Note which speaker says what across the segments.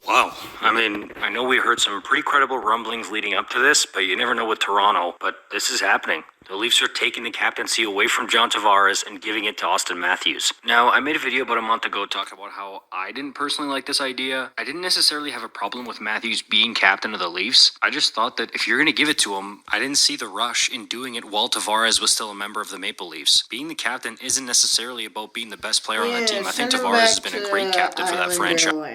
Speaker 1: Wow. I mean, I know we heard some pretty credible rumblings leading up to this, but you never know with Toronto. But this is happening. The Leafs are taking the captaincy away from John Tavares and giving it to Austin Matthews. Now, I made a video about a month ago talking about how I didn't personally like this idea. I didn't necessarily have a problem with Matthews being captain of the Leafs. I just thought that if you're going to give it to him, I didn't see the rush in doing it while Tavares was still a member of the Maple Leafs. Being the captain isn't necessarily about being the best player on the team. I think Tavares has been a great captain for that franchise.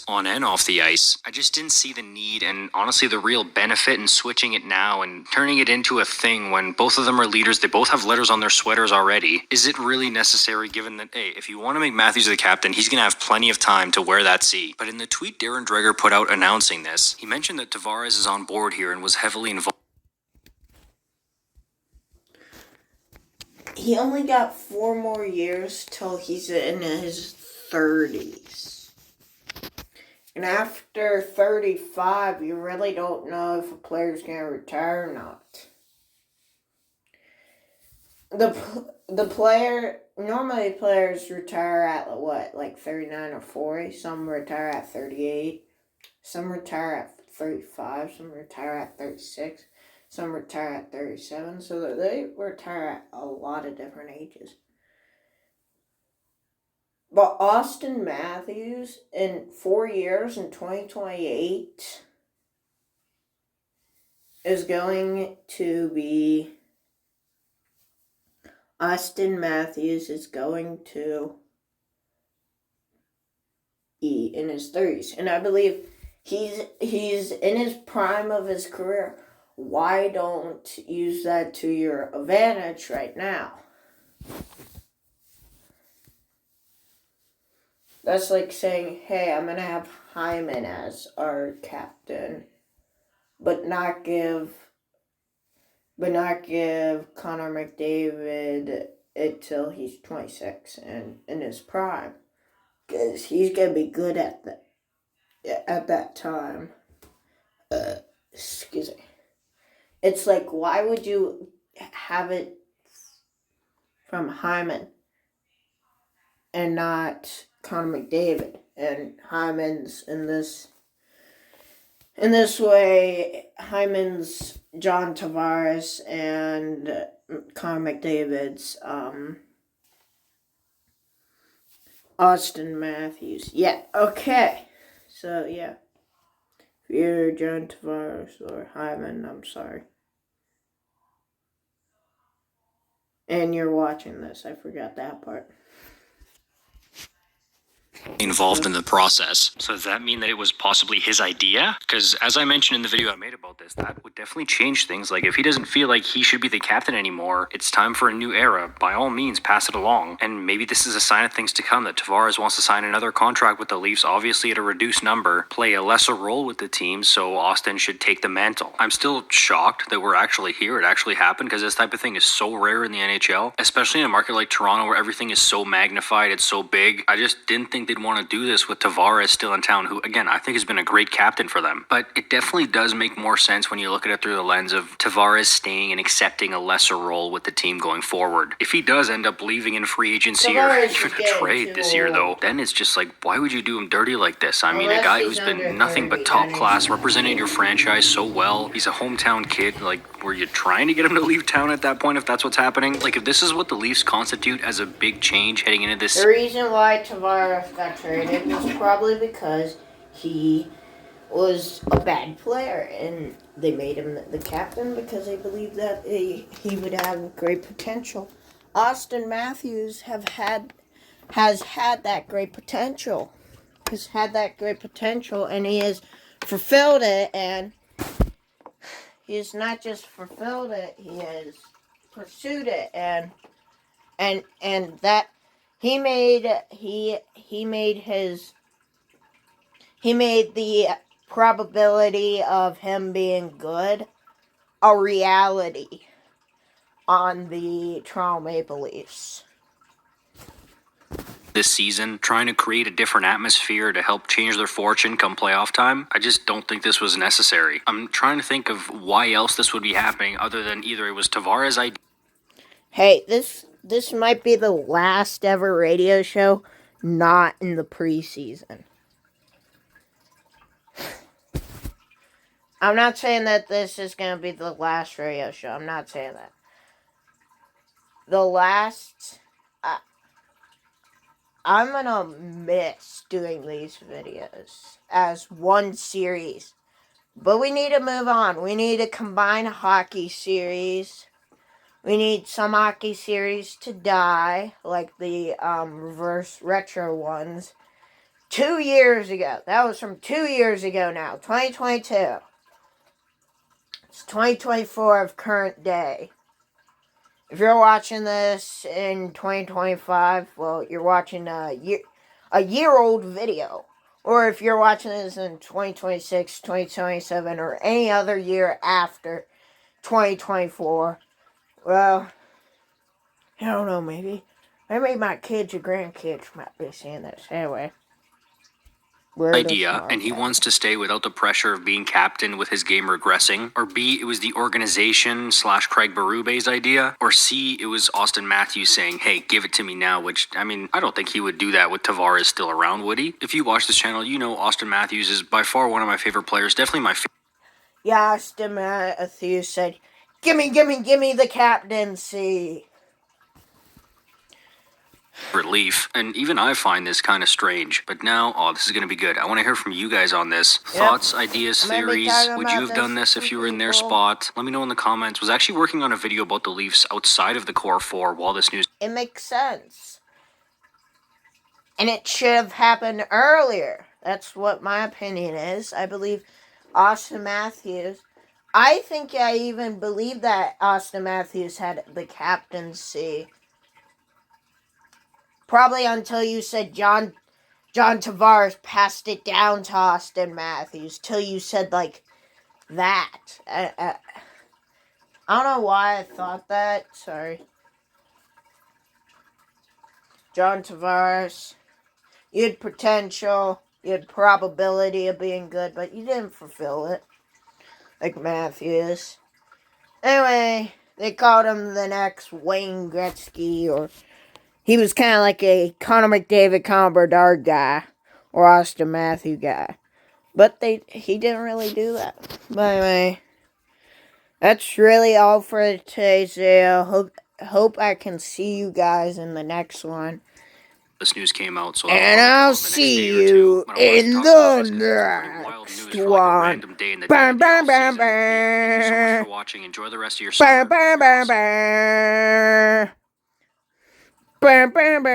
Speaker 1: On and off the ice. I just didn't see the need and honestly the real benefit in switching it now and turning it into a thing when both of them are leaders. They both have letters on their sweaters already. Is it really necessary given that, hey, if you want to make Matthews the captain, he's going to have plenty of time to wear that C. But in the tweet Darren Dreger put out announcing this, he mentioned that Tavares is on board here and was heavily involved.
Speaker 2: He only got 4 more years till he's in his 30s. And after 35, you really don't know if a player's going to retire or not. Normally players retire at what, like 39 or 40? Some retire at 38. Some retire at 35. Some retire at 36. Some retire at 37. So they retire at a lot of different ages. But Austin Matthews, in 4 years, in 2028, is going to be... Austin Matthews is going to be in his 30s. And I believe he's in his prime of his career. Why don't use that to your advantage right now? That's like saying, hey, I'm going to have Hyman as our captain, but not give Connor McDavid it till he's 26 and in his prime, because he's going to be good at that time. Excuse me. It's like, why would you have it from Hyman and not Connor McDavid? And Hyman's in this way, Hyman's John Tavares and Connor McDavid's Austin Matthews. Yeah, okay. So, yeah. If you're John Tavares or Hyman, I'm sorry. And you're watching this, I forgot that part.
Speaker 1: Involved in the process. So does that mean that it was possibly his idea? Because as I mentioned in the video I made about this, that would definitely change things. Like if he doesn't feel like he should be the captain anymore, it's time for a new era. By all means, pass it along. And maybe this is a sign of things to come, that Tavares wants to sign another contract with the Leafs, obviously at a reduced number, play a lesser role with the team, so Austin should take the mantle. I'm still shocked that we're actually here. It actually happened, because this type of thing is so rare in the NHL, especially in a market like Toronto where everything is so magnified, it's so big. I just didn't think they'd want to do this with Tavares still in town, who, again, I think has been a great captain for them. But it definitely does make more sense when you look at it through the lens of Tavares staying and accepting a lesser role with the team going forward. If he does end up leaving in free agency or even a trade this year, though, then it's just like, why would you do him dirty like this? I mean, a guy who's been nothing but top class, representing your franchise so well. He's a hometown kid. Like, were you trying to get him to leave town at that point if that's what's happening? Like, if this is what the Leafs constitute as a big change heading into this...
Speaker 2: The reason why Tavares got traded was probably because he was a bad player, and they made him the captain because they believed that he would have great potential. Austin Matthews has had that great potential. And he has fulfilled it, and he has not just fulfilled it, he has pursued it, and that he made the probability of him being good a reality on the Toronto Maple Leafs
Speaker 1: this season, trying to create a different atmosphere to help change their fortune come playoff time. I just don't think this was necessary. I'm trying to think of why else this would be happening other than either it was Tavares' idea.
Speaker 2: Hey, this might be the last ever radio show not in the preseason. I'm not saying that this is going to be the last radio show. I'm not saying that. The last... I'm going to miss doing these videos as one series. But we need to move on. We need to combine a hockey series. We need some hockey series to die, like the reverse retro ones. 2 years ago. That was from 2 years ago now. 2022. It's 2024 of current day. If you're watching this in 2025, well, you're watching a year-old video. Or if you're watching this in 2026, 2027, or any other year after 2024, well, I don't know, maybe my kids or grandkids might be seeing this. Anyway.
Speaker 1: Idea, and he wants to stay without the pressure of being captain with his game regressing, or B, it was the organization / Craig Berube's idea, or C, it was Austin Matthews saying, hey, give it to me now, which, I mean, I don't think he would do that with Tavares still around, would he? If you watch this channel, you know Austin Matthews is by far one of my favorite players, definitely my favorite.
Speaker 2: Yeah, Austin Matthews said, gimme the captaincy.
Speaker 1: Relief, and even I find this kind of strange, but now, this is going to be good. I want to hear from you guys on this. Yep. Thoughts, ideas, theories. Would you have done this if you were in their spot? Let me know in the comments. Was actually working on a video about the Leafs outside of the core four while this news.
Speaker 2: It makes sense. And it should have happened earlier. That's what my opinion is. I believe Austin Matthews. I think I even believe that Austin Matthews had the captaincy. Probably until you said John Tavares passed it down to Austin Matthews. Till you said, like, that. I don't know why I thought that. Sorry. John Tavares. You had potential. You had probability of being good, but you didn't fulfill it. Like Matthews. Anyway, they called him the next Wayne Gretzky, or... He was kind of like a Connor McDavid, Connor Bedard guy, or Austin Matthews guy. But he didn't really do that. But anyway, that's really all for today's video. Hope I can see you guys in the next one.
Speaker 1: This news came out, so
Speaker 2: and I'll see you in the next one. Bam, bam, bam, bam.
Speaker 1: Thank you so much for watching. Enjoy the rest of your summer.
Speaker 2: Bam, bam, bam, bam. Bam, bam, bam.